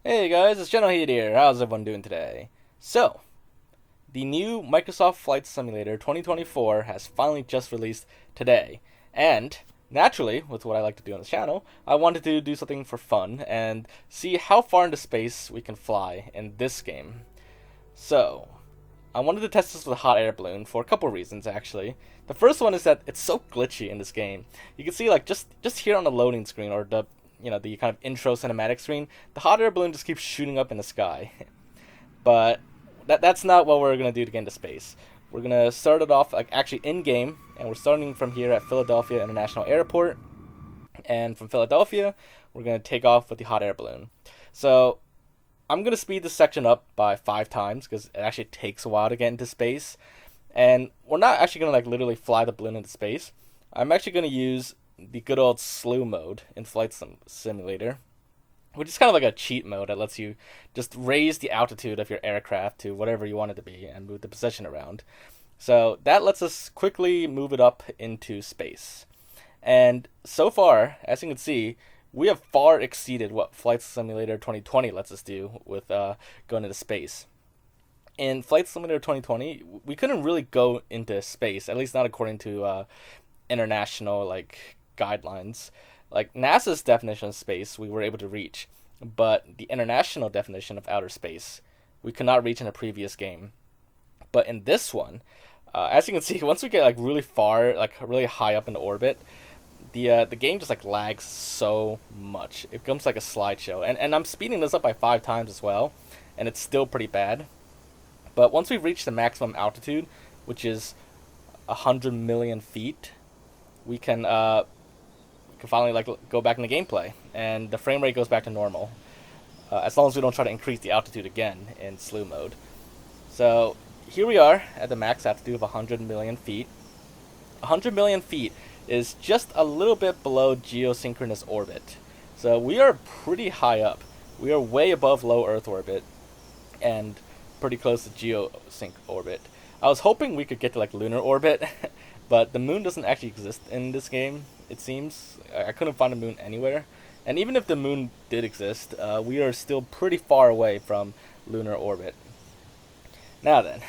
Hey guys, it's General Heat here. How's everyone doing today? So, the new Microsoft Flight Simulator 2024 has finally just released today. And, naturally, with what I like to do on this channel, I wanted to do something for fun and see how far into space we can fly in this game. So, I wanted to test this with a hot air balloon for a couple reasons actually. The first one is that it's so glitchy in this game. You can see like just here on the loading screen or the kind of intro cinematic screen, the hot air balloon just keeps shooting up in the sky. But that's not what we're gonna do to get into space. We're gonna start it off like actually in game, and we're starting from here at Philadelphia International Airport. And from Philadelphia, we're gonna take off with the hot air balloon. So I'm gonna speed this section up by 5 times because it actually takes a while to get into space, and we're not actually gonna like literally fly the balloon into space. I'm actually gonna use the good old Slew mode in Simulator, which is kind of like a cheat mode that lets you just raise the altitude of your aircraft to whatever you want it to be and move the position around. So that lets us quickly move it up into space. And so far, as you can see, we have far exceeded what Flight Simulator 2020 lets us do with going into space. In Flight Simulator 2020, we couldn't really go into space, at least not according to international like guidelines. Like NASA's definition of space, we were able to reach, but the international definition of outer space, we could not reach in a previous game. But in this one, as you can see, once we get like really far, like really high up into orbit, the game just like lags so much. It becomes like a slideshow, and I'm speeding this up by 5 times as well, and it's still pretty bad. But once we reach the maximum altitude, which is 100 million feet, we can finally like go back in the gameplay, and the frame rate goes back to normal. As long as we don't try to increase the altitude again in slew mode. So here we are at the max altitude of 100 million feet. 100 million feet is just a little bit below geosynchronous orbit. So we are pretty high up. We are way above low Earth orbit and pretty close to geosync orbit. I was hoping we could get to like lunar orbit, but the moon doesn't actually exist in this game, it seems. I couldn't find a moon anywhere. And even if the moon did exist, we are still pretty far away from lunar orbit. Now then,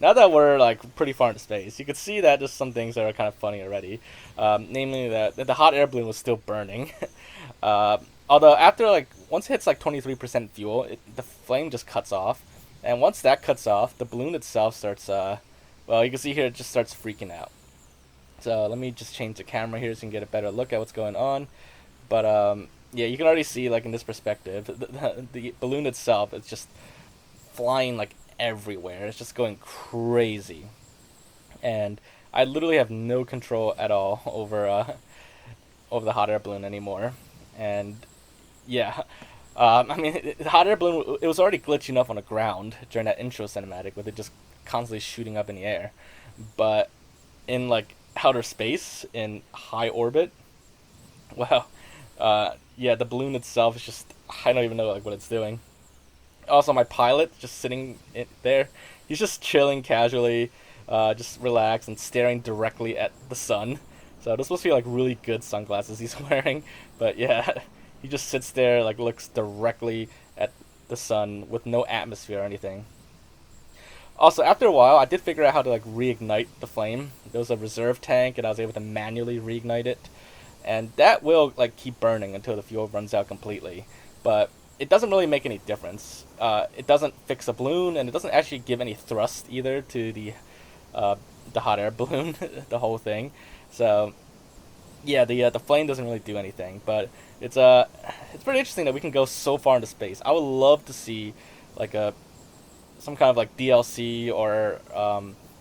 now that we're like pretty far into space, you can see that there's some things that are kind of funny already. Namely that the hot air balloon was still burning. Although after like once it hits like 23% fuel, the flame just cuts off, and once that cuts off, the balloon itself starts. Well, you can see here it just starts freaking out. So let me just change the camera here so you can get a better look at what's going on. But yeah, you can already see like in this perspective, the balloon itself is just flying like everywhere. It's just going crazy, and I literally have no control at all over the hot air balloon anymore. And yeah, I mean, the hot air balloon, it was already glitchy enough on the ground during that intro cinematic with it just constantly shooting up in the air, but in like outer space in high orbit, wow, yeah, the balloon itself is just, I don't even know like what it's doing. Also, my pilot just sitting there, he's just chilling casually, just relaxed and staring directly at the sun. So this must be like really good sunglasses he's wearing. But yeah, he just sits there, like looks directly at the sun with no atmosphere or anything. Also, after a while, I did figure out how to like reignite the flame. There was a reserve tank, and I was able to manually reignite it, and that will like keep burning until the fuel runs out completely. But it doesn't really make any difference. It doesn't fix a balloon, and it doesn't actually give any thrust either to uh, the hot air balloon, the whole thing. So yeah, the flame doesn't really do anything, but it's pretty interesting that we can go so far into space. I would love to see like a some kind of like DLC or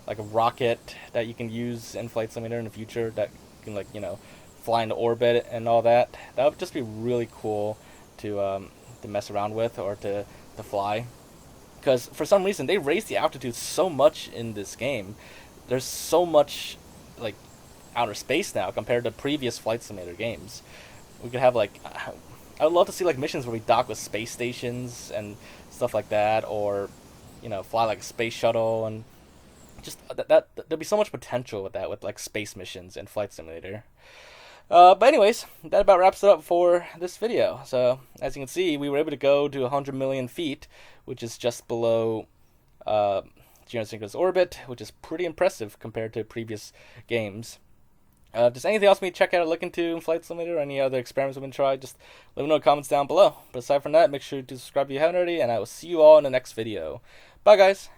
like a rocket that you can use in Flight Simulator in the future that can like fly into orbit and all that. That would just be really cool to mess around with or to fly. Because for some reason they raised the altitude so much in this game. There's so much like outer space now compared to previous Flight Simulator games. We could have like I would love to see like missions where we dock with space stations and stuff like that, or fly like a space shuttle, and just that there'd be so much potential with that with like space missions and Flight Simulator. But anyways, that about wraps it up for this video. So as you can see, we were able to go to 100 million feet, which is just below geosynchronous orbit, which is pretty impressive compared to previous games. If there's anything else we check out or look into in Flight Simulator, or any other experiments we've been trying, just let me know in the comments down below. But aside from that, make sure to subscribe if you haven't already, and I will see you all in the next video. Bye, guys!